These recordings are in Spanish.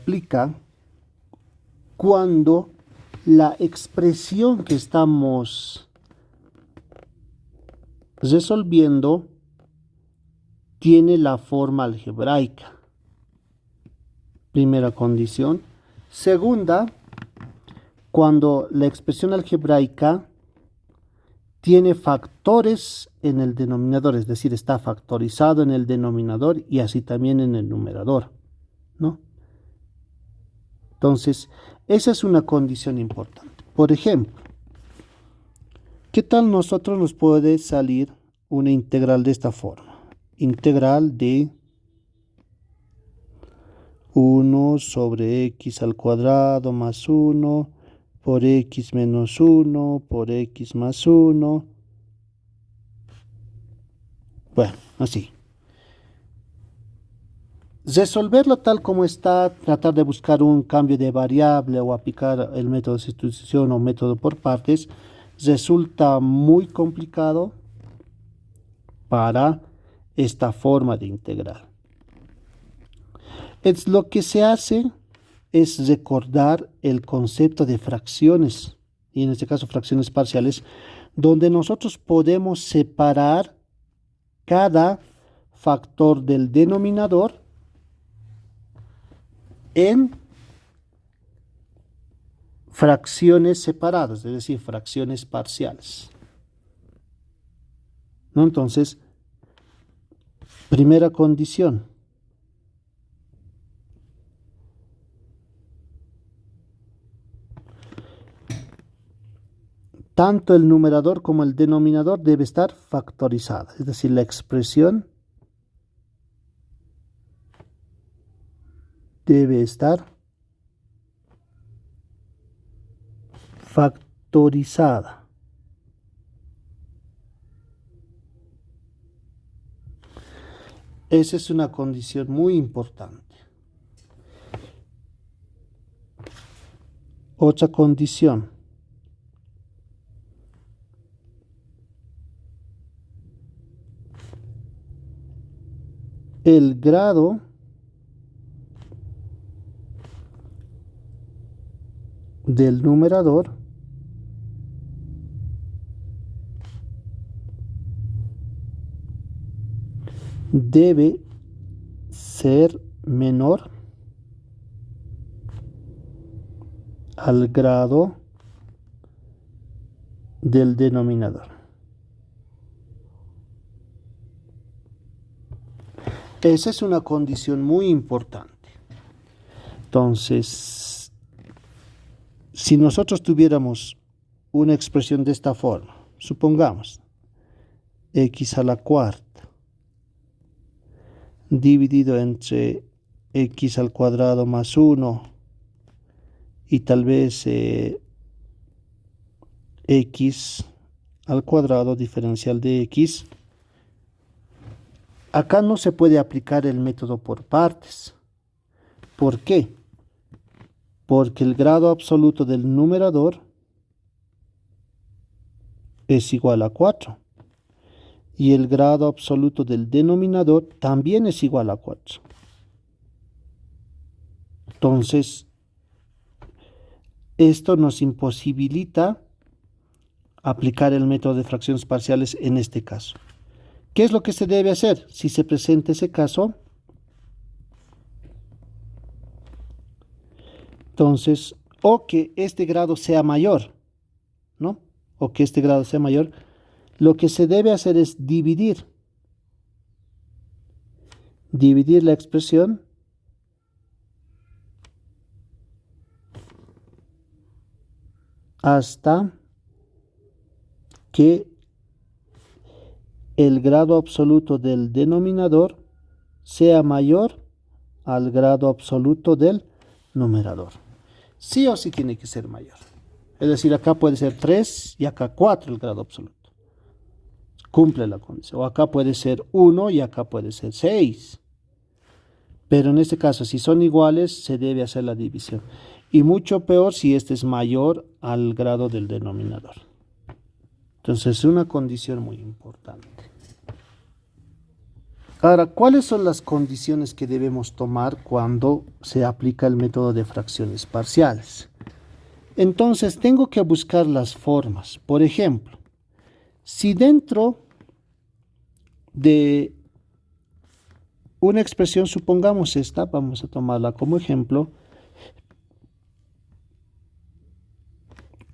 aplica cuando la expresión que estamos resolviendo tiene la forma algebraica. Primera condición. Segunda, cuando la expresión algebraica tiene factores en el denominador, es decir, está factorizado en el denominador y así también en el numerador, ¿no? Entonces, esa es una condición importante. Por ejemplo, ¿qué tal nosotros nos puede salir una integral de esta forma? Integral de 1 sobre x al cuadrado más 1 por x menos 1 por x más 1. Bueno, así. Resolverlo tal como está, tratar de buscar un cambio de variable o aplicar el método de sustitución o método por partes, resulta muy complicado para esta forma de integral. Lo que se hace es recordar el concepto de fracciones, y en este caso fracciones parciales, donde nosotros podemos separar cada factor del denominador en fracciones separadas, es decir, fracciones parciales, ¿no? Entonces, primera condición. Tanto el numerador como el denominador debe estar factorizada, es decir, la expresión debe estar factorizada. Esa es una condición muy importante. Otra condición. El grado del numerador debe ser menor al grado del denominador. Esa es una condición muy importante. Entonces, si nosotros tuviéramos una expresión de esta forma, supongamos x a la cuarta dividido entre x al cuadrado más 1 y tal vez x al cuadrado diferencial de x, acá no se puede aplicar el método por partes. ¿Por qué? Porque el grado absoluto del numerador es igual a 4 y el grado absoluto del denominador también es igual a 4. Entonces, esto nos imposibilita aplicar el método de fracciones parciales en este caso. ¿Qué es lo que se debe hacer si se presenta ese caso? Entonces, o que este grado sea mayor, ¿no? O que este grado sea mayor, lo que se debe hacer es dividir la expresión hasta que el grado absoluto del denominador sea mayor al grado absoluto del numerador. Sí o sí tiene que ser mayor. Es decir, acá puede ser 3 y acá 4 el grado absoluto. Cumple la condición. O acá puede ser 1 y acá puede ser 6. Pero en este caso, si son iguales, se debe hacer la división. Y mucho peor si este es mayor al grado del denominador. Entonces, es una condición muy importante. Ahora, ¿cuáles son las condiciones que debemos tomar cuando se aplica el método de fracciones parciales? Entonces, tengo que buscar las formas. Por ejemplo, si dentro de una expresión, supongamos esta, vamos a tomarla como ejemplo,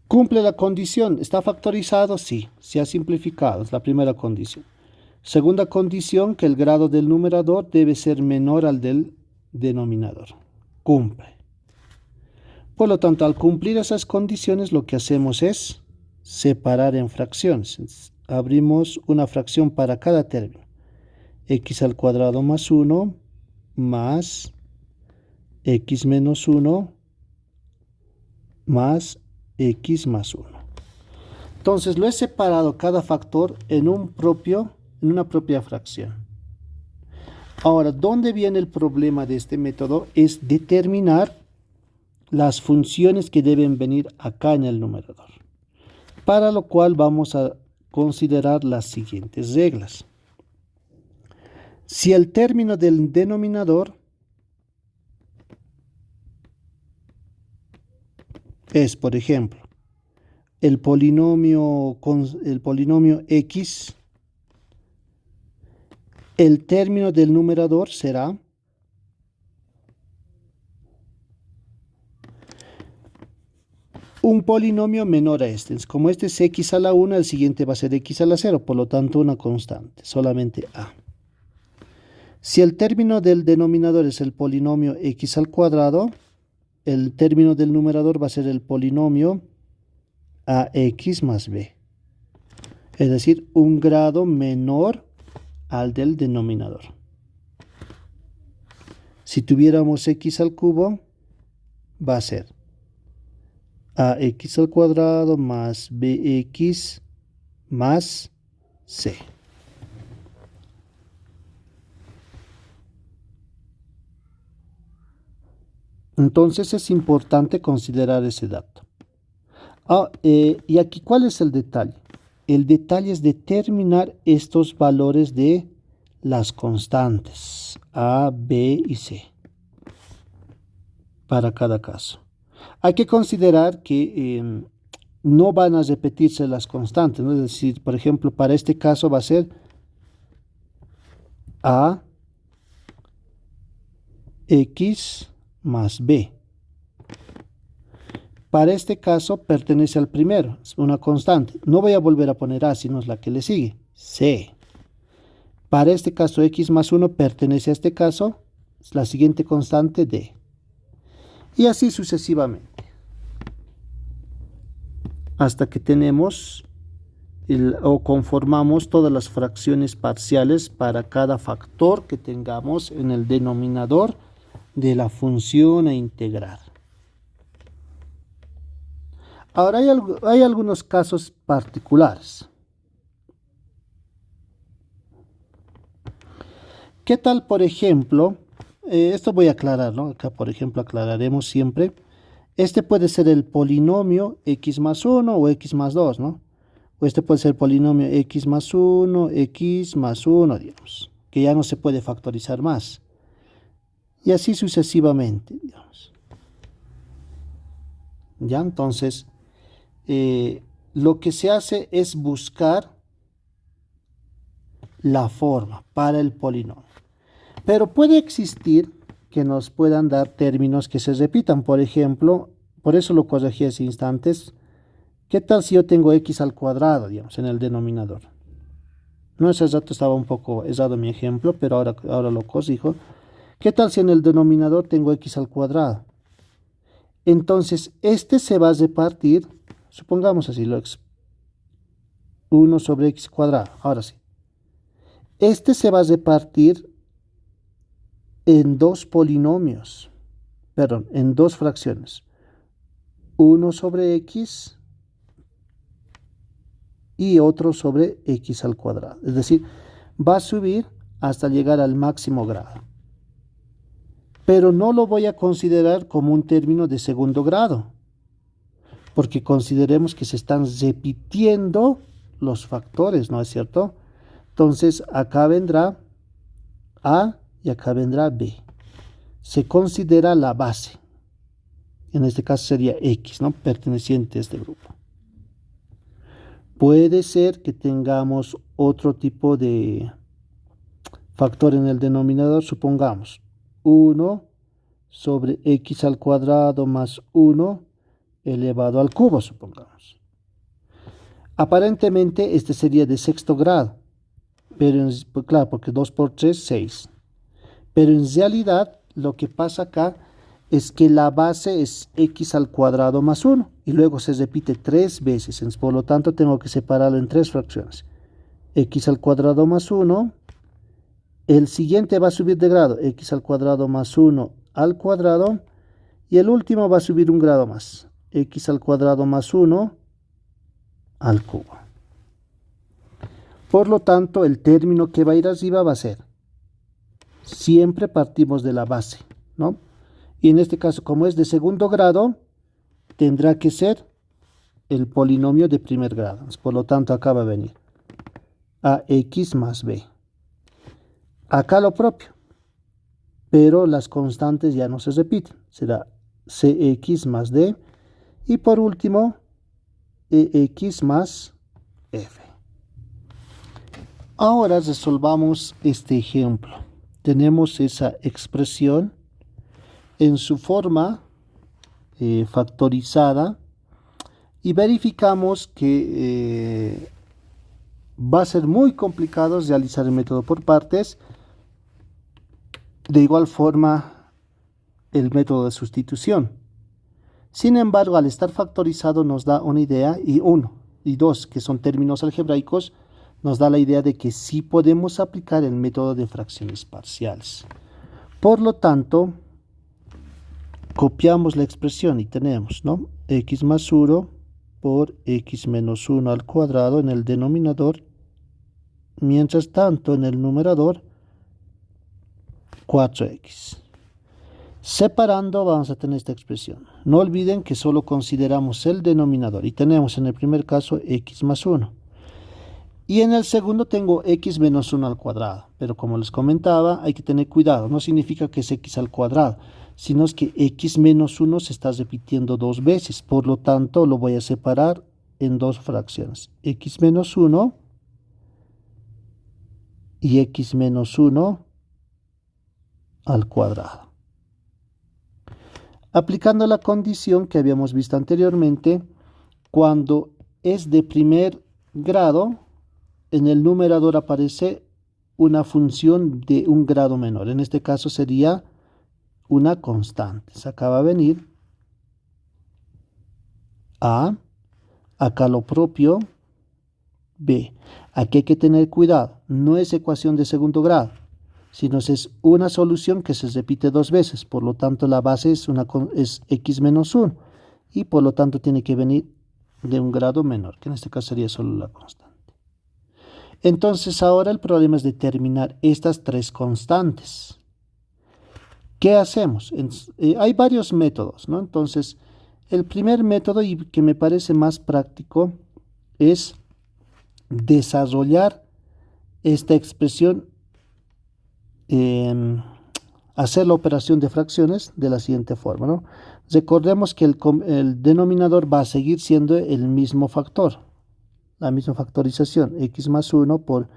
cumple la condición, ¿está factorizado? Sí, se ha simplificado, es la primera condición. Segunda condición, que el grado del numerador debe ser menor al del denominador. Cumple. Por lo tanto, al cumplir esas condiciones, lo que hacemos es separar en fracciones. Abrimos una fracción para cada término. X al cuadrado más 1 más x menos 1 más x más 1. Entonces lo he separado cada factor en una propia fracción. Ahora, ¿dónde viene el problema de este método? Es determinar las funciones que deben venir acá en el numerador. Para lo cual vamos a considerar las siguientes reglas. Si el término del denominador es, por ejemplo, el polinomio x, el término del numerador será un polinomio menor a este. Como este es x a la 1, el siguiente va a ser x a la 0, por lo tanto una constante, solamente a. Si el término del denominador es el polinomio x al cuadrado, el término del numerador va a ser el polinomio ax más b. Es decir, un grado menor al del denominador. Si tuviéramos x al cubo, va a ser ax al cuadrado más bx más c. Entonces es importante considerar ese dato. Y aquí, ¿cuál es el detalle? El detalle es determinar estos valores de las constantes A, B y C para cada caso. Hay que considerar que no van a repetirse las constantes, ¿no? Es decir, por ejemplo, para este caso va a ser A x más b. Para este caso pertenece al primero, es una constante. No voy a volver a poner A, sino es la que le sigue, C. Para este caso x más 1 pertenece a este caso, es la siguiente constante D. Y así sucesivamente. Hasta que tenemos o conformamos todas las fracciones parciales para cada factor que tengamos en el denominador de la función a integrar. Ahora hay algunos casos particulares. ¿Qué tal, por ejemplo? Esto voy a aclarar, ¿no? Acá, por ejemplo, aclararemos siempre. Este puede ser el polinomio x más 1 o x más 2, ¿no? O este puede ser el polinomio x más 1, x más 1, digamos, que ya no se puede factorizar más. Y así sucesivamente, digamos. Ya, entonces, lo que se hace es buscar la forma para el polinomio. Pero puede existir que nos puedan dar términos que se repitan. Por ejemplo, por eso lo corregí hace instantes. ¿Qué tal si yo tengo x al cuadrado, digamos, en el denominador? No, ese rato estaba un poco errado mi ejemplo, pero ahora lo corrijo. ¿Qué tal si en el denominador tengo x al cuadrado? Entonces, este se va a repartir, supongamos así, 1 sobre x cuadrado. Ahora sí. Este se va a repartir en dos polinomios, perdón, en dos fracciones. 1 sobre x y otro sobre x al cuadrado. Es decir, va a subir hasta llegar al máximo grado. Pero no lo voy a considerar como un término de segundo grado, porque consideremos que se están repitiendo los factores, ¿no es cierto? Entonces, acá vendrá A y acá vendrá B. Se considera la base. En este caso sería X, ¿no? Perteneciente a este grupo. Puede ser que tengamos otro tipo de factor en el denominador, supongamos 1 sobre x al cuadrado más 1 elevado al cubo, supongamos. Aparentemente este sería de sexto grado, pero pues claro, porque 2 por 3, 6. Pero en realidad lo que pasa acá es que la base es x al cuadrado más 1 y luego se repite 3 veces, por lo tanto tengo que separarlo en 3 fracciones. X al cuadrado más 1, el siguiente va a subir de grado, x al cuadrado más 1 al cuadrado, y el último va a subir un grado más, x al cuadrado más 1 al cubo. Por lo tanto, el término que va a ir arriba va a ser, siempre partimos de la base, ¿no? Y en este caso, como es de segundo grado, tendrá que ser el polinomio de primer grado. Por lo tanto, acá va a venir ax más b. Acá lo propio, pero las constantes ya no se repiten. Será cx más d y por último ex más f. Ahora resolvamos este ejemplo. Tenemos esa expresión en su forma factorizada y verificamos que va a ser muy complicado realizar el método por partes. De igual forma, el método de sustitución. Sin embargo, al estar factorizado nos da una idea, y 1 y 2, que son términos algebraicos, nos da la idea de que sí podemos aplicar el método de fracciones parciales. Por lo tanto, copiamos la expresión y tenemos, ¿no? X más 1 por x menos 1 al cuadrado en el denominador, mientras tanto en el numerador 4x. Separando vamos a tener esta expresión. No olviden que solo consideramos el denominador y tenemos en el primer caso x más 1. Y en el segundo tengo x menos 1 al cuadrado. Pero como les comentaba, hay que tener cuidado. No significa que es x al cuadrado, sino es que x menos 1 se está repitiendo 2 veces. Por lo tanto, lo voy a separar en 2 fracciones. X menos 1 y x menos 1 al cuadrado. Aplicando la condición que habíamos visto anteriormente, cuando es de primer grado, en el numerador aparece una función de un grado menor. En este caso sería una constante. Se acaba de venir A, acá lo propio, B. Aquí hay que tener cuidado, no es ecuación de segundo grado, sino es una solución que se repite 2 veces. Por lo tanto, la base es x menos 1 y por lo tanto tiene que venir de un grado menor, que en este caso sería solo la constante. Entonces ahora el problema es determinar estas 3 constantes. ¿Qué hacemos? Hay varios métodos, ¿no? Entonces, el primer método, y que me parece más práctico, es desarrollar esta expresión, hacer la operación de fracciones de la siguiente forma, ¿no? Recordemos que el denominador va a seguir siendo el mismo factor, la misma factorización, x más 1 por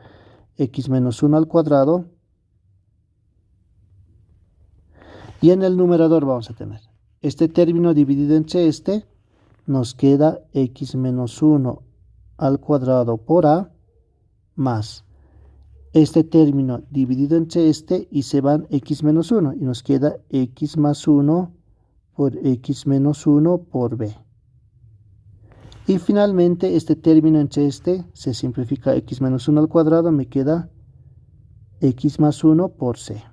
x menos 1 al cuadrado, y en el numerador vamos a tener este término dividido entre este, nos queda x menos 1 al cuadrado por a, más este término dividido entre este y se van x menos 1 y nos queda x más 1 por x menos 1 por b. Y finalmente este término entre este se simplifica, x menos 1 al cuadrado, me queda x más 1 por c.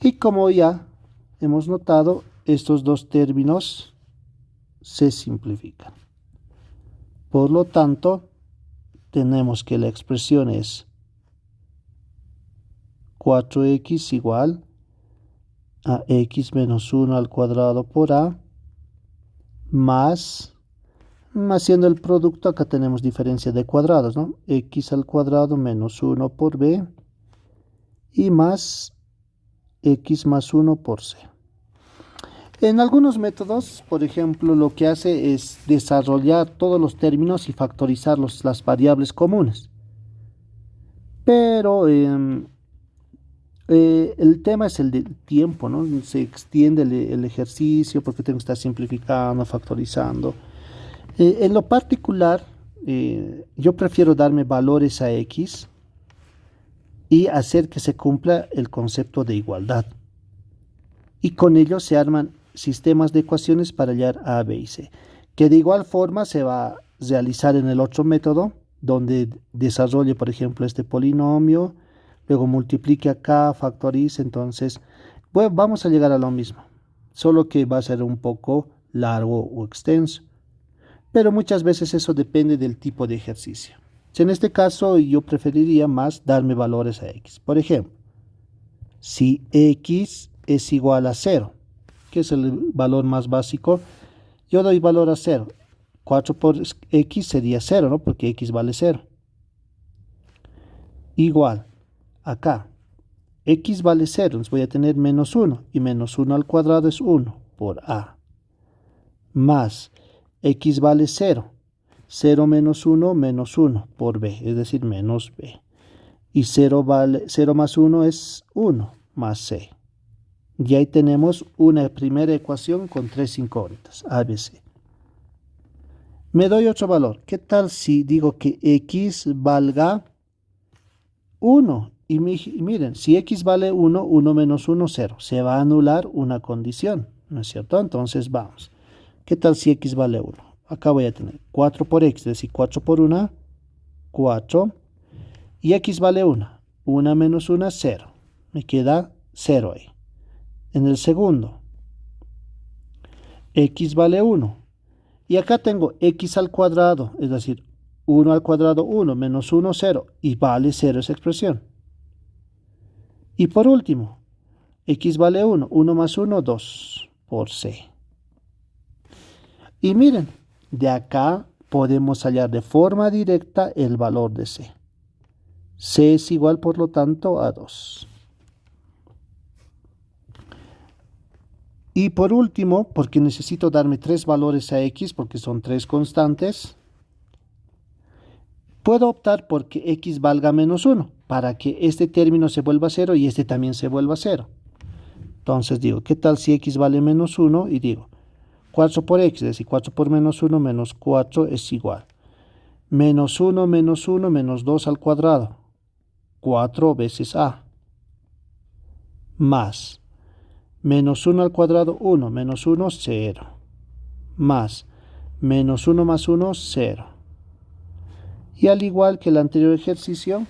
Y como ya hemos notado, estos dos términos se simplifican. Por lo tanto, tenemos que la expresión es 4x igual a x menos 1 al cuadrado por a, más, haciendo el producto, acá tenemos diferencia de cuadrados, ¿no? X al cuadrado menos 1 por b, y más x más 1 por c. En algunos métodos, por ejemplo, lo que hace es desarrollar todos los términos y factorizar las variables comunes. Pero el tema es el del tiempo, ¿no? Se extiende el ejercicio porque tengo que estar simplificando, factorizando. En lo particular, yo prefiero darme valores a x y hacer que se cumpla el concepto de igualdad. Y con ello se arman sistemas de ecuaciones para hallar a, b y c, que de igual forma se va a realizar en el otro método, donde desarrolle, por ejemplo, este polinomio, luego multiplique acá, factorice. Entonces, bueno, vamos a llegar a lo mismo, solo que va a ser un poco largo o extenso. Pero muchas veces eso depende del tipo de ejercicio. En este caso, yo preferiría más darme valores a x. Por ejemplo, si x es igual a 0, que es el valor más básico, yo doy valor a 0. 4 por x sería 0, ¿no? Porque x vale 0. Igual, acá, x vale 0, entonces voy a tener menos 1, y menos 1 al cuadrado es 1 por a, más x vale 0, 0 menos 1 por b, es decir, menos b. Y 0 más 1 es 1 más c. Y ahí tenemos una primera ecuación con 3 incógnitas, a, b, c. Me doy otro valor. ¿Qué tal si digo que x valga 1? Y miren, si x vale 1, 1 menos 1, 0. Se va a anular una condición, ¿no es cierto? Entonces vamos. ¿Qué tal si x vale 1? Acá voy a tener 4 por x, es decir, 4 por 1, 4. Y x vale 1. 1 menos 1, 0. Me queda 0 ahí. En el segundo, x vale 1. Y acá tengo x al cuadrado, es decir, 1 al cuadrado 1, menos 1, 0. Y vale 0 esa expresión. Y por último, x vale 1. 1 más 1, 2 por c. Y miren, de acá podemos hallar de forma directa el valor de c. C es igual, por lo tanto, a 2. Y por último, porque necesito darme 3 valores a x, porque son 3 constantes, puedo optar por que x valga menos 1, para que este término se vuelva 0 y este también se vuelva 0. Entonces digo, ¿qué tal si x vale menos 1? Y digo, 4 por x, es decir, 4 por menos 1 menos 4 es igual. Menos 1 menos 2 al cuadrado, 4 veces a, más menos 1 al cuadrado, 1, menos 1, 0, más menos 1 más 1, 0. Y al igual que el anterior ejercicio,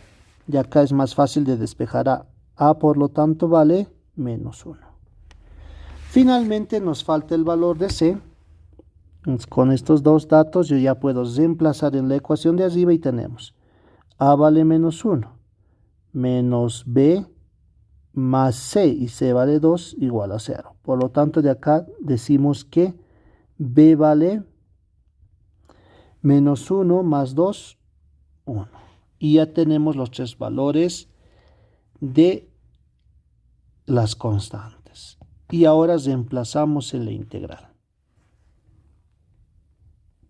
ya acá es más fácil de despejar a, por lo tanto vale menos 1. Finalmente nos falta el valor de c. Entonces, con estos dos datos yo ya puedo reemplazar en la ecuación de arriba y tenemos a vale menos 1, menos b más c, y c vale 2, igual a 0. Por lo tanto, de acá decimos que b vale menos 1 más 2, 1. Y ya tenemos los 3 valores de las constantes. Y ahora reemplazamos en la integral.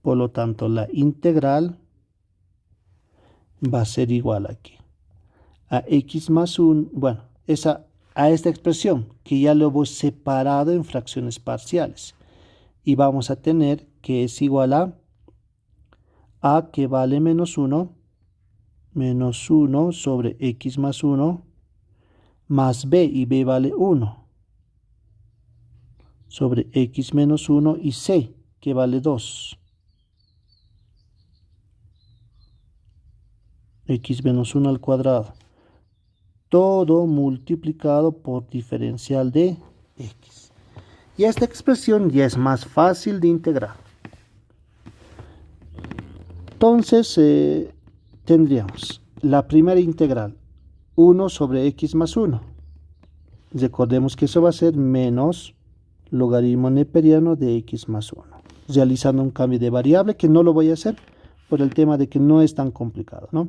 Por lo tanto, la integral va a ser igual aquí a x más 1, bueno, a esta expresión que ya lo hemos separado en fracciones parciales. Y vamos a tener que es igual a que vale menos 1 sobre x más 1 más b, y b vale 1 sobre x menos 1, y c, que vale 2. X menos 1 al cuadrado. Todo multiplicado por diferencial de x. Y esta expresión ya es más fácil de integrar. Entonces tendríamos la primera integral, 1 sobre x más 1. Recordemos que eso va a ser menos logaritmo neperiano de x más 1. Realizando un cambio de variable, que no lo voy a hacer por el tema de que no es tan complicado, ¿no?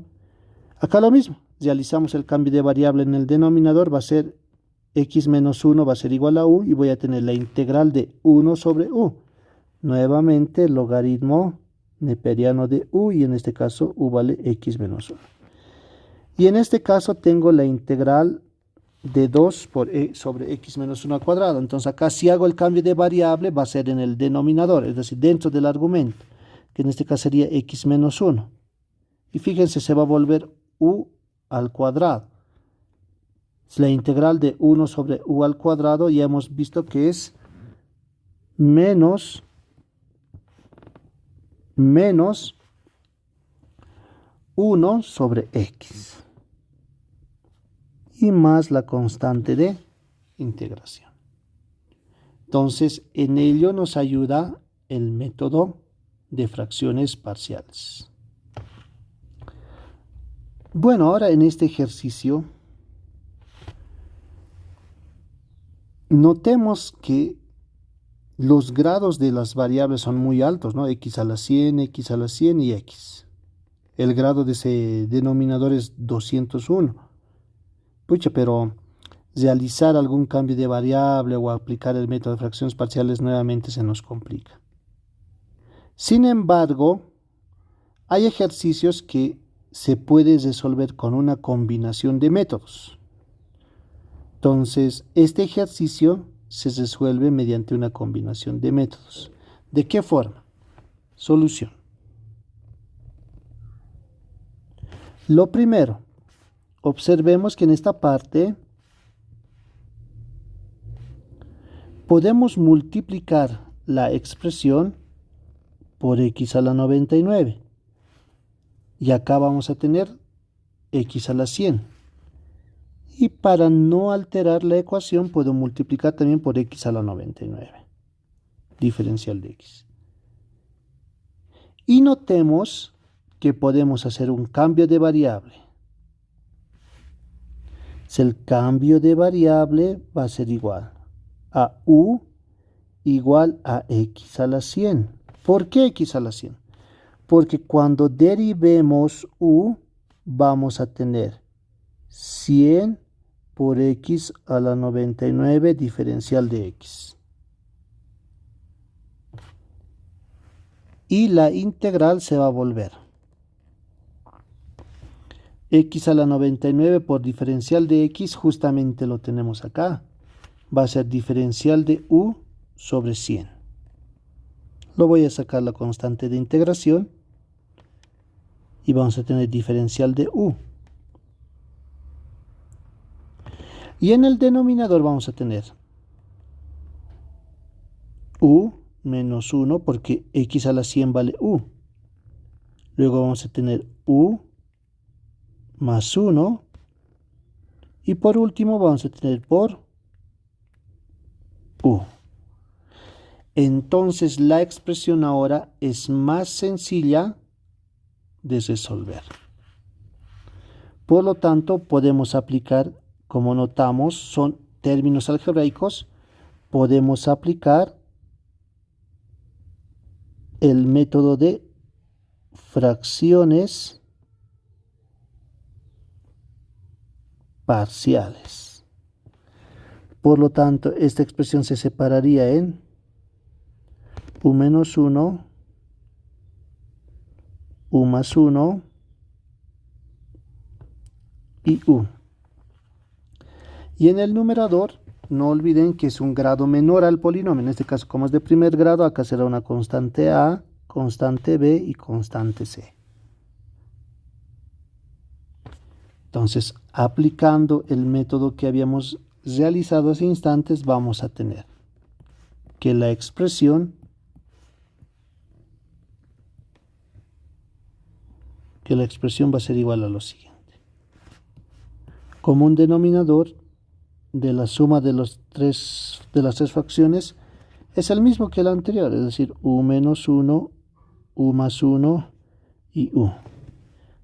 Acá lo mismo, realizamos el cambio de variable en el denominador, va a ser x menos 1 va a ser igual a u y voy a tener la integral de 1 sobre u. Nuevamente el logaritmo neperiano de u y en este caso u vale x menos 1. Y en este caso tengo la integral de 2 sobre x menos 1 al cuadrado. Entonces acá si hago el cambio de variable va a ser en el denominador, es decir, dentro del argumento, que en este caso sería x menos 1. Y fíjense, se va a volver u al cuadrado. La integral de 1 sobre u al cuadrado ya hemos visto que es menos 1 sobre x y más la constante de integración. Entonces, en ello nos ayuda el método de fracciones parciales. Bueno, ahora en este ejercicio notemos que los grados de las variables son muy altos, ¿no? X a la 100, x a la 100 y x. El grado de ese denominador es 201. Pucha, pero realizar algún cambio de variable o aplicar el método de fracciones parciales nuevamente se nos complica. Sin embargo, hay ejercicios que se puede resolver con una combinación de métodos. Entonces, este ejercicio se resuelve mediante una combinación de métodos. ¿De qué forma? Solución. Lo primero, observemos que en esta parte podemos multiplicar la expresión por x a la 99. Y acá vamos a tener x a la 100. Y para no alterar la ecuación, puedo multiplicar también por x a la 99. Diferencial de x. Y notemos que podemos hacer un cambio de variable. El cambio de variable va a ser igual a u igual a x a la 100. ¿Por qué x a la 100? Porque cuando derivemos u, vamos a tener 100 por x a la 99 diferencial de x. Y la integral se va a volver x a la 99 por diferencial de x, justamente lo tenemos acá. Va a ser diferencial de u sobre 100. Lo voy a sacar la constante de integración y vamos a tener diferencial de u. Y en el denominador vamos a tener u menos 1 porque x a la 100 vale u. Luego vamos a tener u más 1. Y por último vamos a tener por u. Entonces la expresión ahora es más sencilla de resolver. Por lo tanto, podemos aplicar, como notamos, son términos algebraicos, podemos aplicar el método de fracciones parciales. Por lo tanto, esta expresión se separaría en u menos 1, u más 1 y u. Y en el numerador, no olviden que es un grado menor al polinomio. En este caso, como es de primer grado, acá será una constante a, constante b y constante c. Entonces, aplicando el método que habíamos realizado hace instantes, vamos a tener que la expresión va a ser igual a lo siguiente. Común denominador de la suma de las tres fracciones es el mismo que el anterior, es decir, u menos 1, u más 1 y u.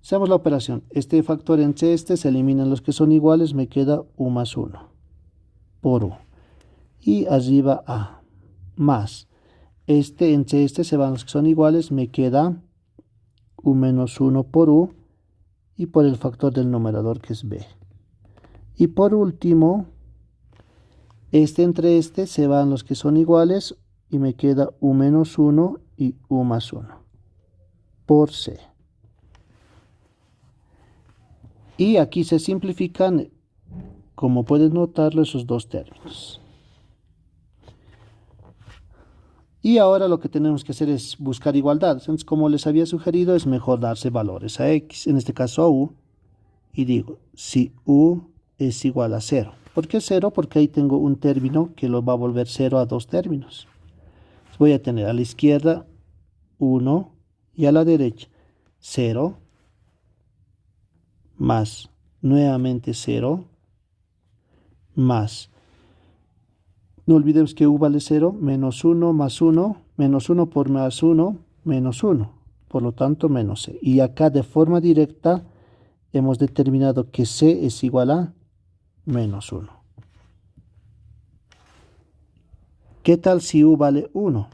Hacemos la operación. Este factor entre este se eliminan los que son iguales, me queda u más 1 por u. Y arriba a más. Este entre este se van los que son iguales, me queda u menos 1 por u y por el factor del numerador que es b. Y por último, entre este se van los que son iguales y me queda u menos 1 y u más 1 por c. Y aquí se simplifican, como puedes notarlo, esos dos términos. Y ahora lo que tenemos que hacer es buscar igualdad. Entonces, como les había sugerido, es mejor darse valores a x, en este caso a u, y digo, si u es igual a 0. ¿Por qué 0? Porque ahí tengo un término que lo va a volver 0 a dos términos. Entonces, voy a tener a la izquierda 1 y a la derecha 0, más nuevamente 0, más, no olvidemos que u vale 0, menos 1 más 1, menos 1 por más 1, menos 1, por lo tanto menos c. Y acá de forma directa hemos determinado que c es igual a menos 1. ¿Qué tal si u vale 1?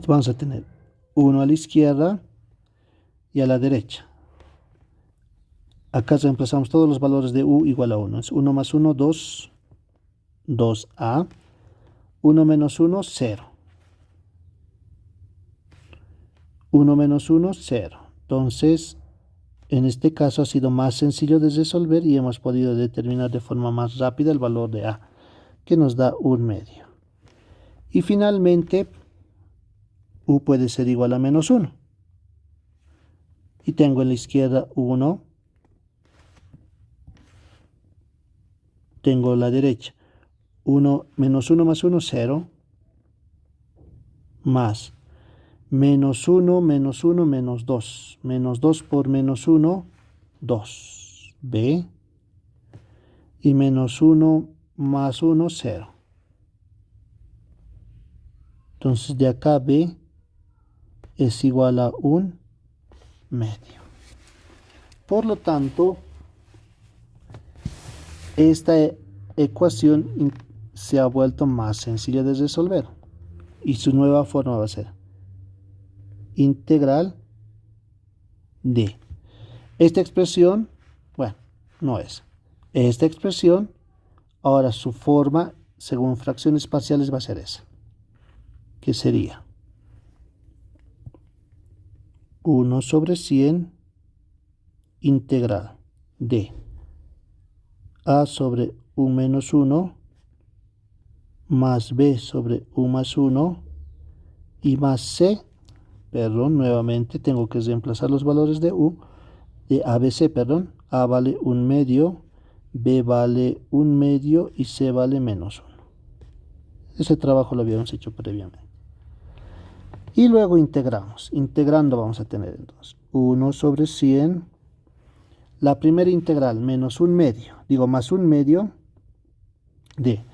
Vamos a tener 1 a la izquierda y a la derecha. Acá reemplazamos todos los valores de u igual a 1. Es 1 más 1, 2, 2a. 1 menos 1, 0. 1 menos 1, 0. Entonces, en este caso ha sido más sencillo de resolver y hemos podido determinar de forma más rápida el valor de a, que nos da 1/2. Y finalmente, u puede ser igual a menos 1. Y tengo en la izquierda 1. Tengo a la derecha 1 menos 1 más 1, 0. Más menos 1, menos 1, menos 2. Menos 2 por menos 1, 2. B. Y menos 1 más 1, 0. Entonces de acá b es igual a 1/2. Por lo tanto, esta ecuación se ha vuelto más sencilla de resolver. Y su nueva forma va a ser integral de esta expresión, bueno, no es. Esta expresión, ahora su forma, según fracciones parciales, va a ser esa, que sería 1 sobre 100 integral de a sobre u menos 1 más b sobre u más 1 y más c, perdón, nuevamente tengo que reemplazar los valores de u, de ABC, perdón, a vale 1/2, b vale 1/2 y c vale menos 1. Ese trabajo lo habíamos hecho previamente. Y luego integramos. Integrando vamos a tener entonces 1 sobre 100. La primera integral menos 1/2, digo más 1/2 de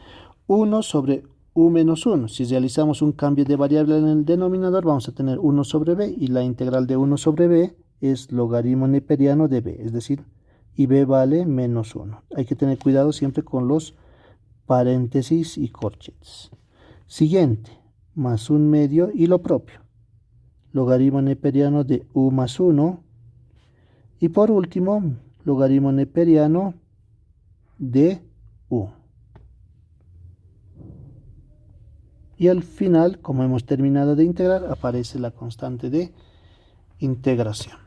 1 sobre u menos 1. Si realizamos un cambio de variable en el denominador, vamos a tener 1 sobre b, y la integral de 1 sobre b es logaritmo neperiano de b, es decir, y b vale menos 1. Hay que tener cuidado siempre con los paréntesis y corchetes. Siguiente, más 1/2 y lo propio, logaritmo neperiano de u más 1. Y por último, logaritmo neperiano de u. Y al final, como hemos terminado de integrar, aparece la constante de integración.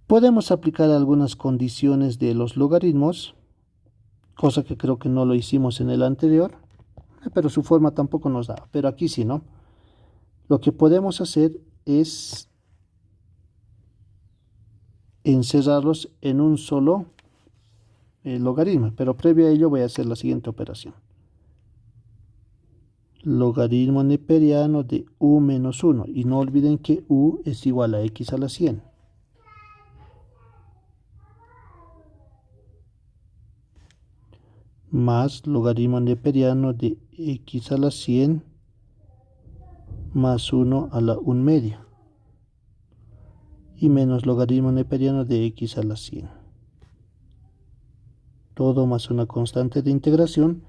Podemos aplicar algunas condiciones de los logaritmos, cosa que creo que no lo hicimos en el anterior, pero su forma tampoco nos da, pero aquí sí, ¿no? Lo que podemos hacer es encerrarlos en un solo logaritmo, pero previo a ello voy a hacer la siguiente operación. Logaritmo neperiano de u menos 1, y no olviden que u es igual a x a la 100. Más logaritmo neperiano de x a la 100 más 1 a la 1/2. Y menos logaritmo neperiano de x a la 100. Todo más una constante de integración.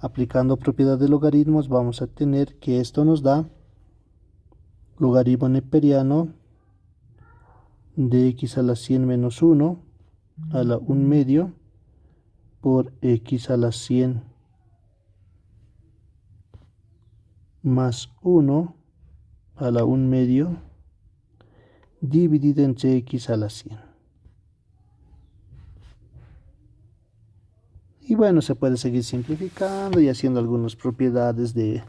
Aplicando propiedad de logaritmos, vamos a tener que esto nos da logaritmo neperiano de x a la 100 menos 1 a la 1 medio por x a la 100 más 1 a la 1 medio dividido entre x a la 100. Y bueno, se puede seguir simplificando y haciendo algunas propiedades de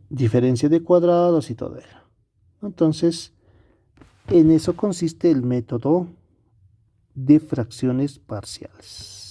diferencia de cuadrados y todo ello. Entonces, en eso consiste el método de fracciones parciales.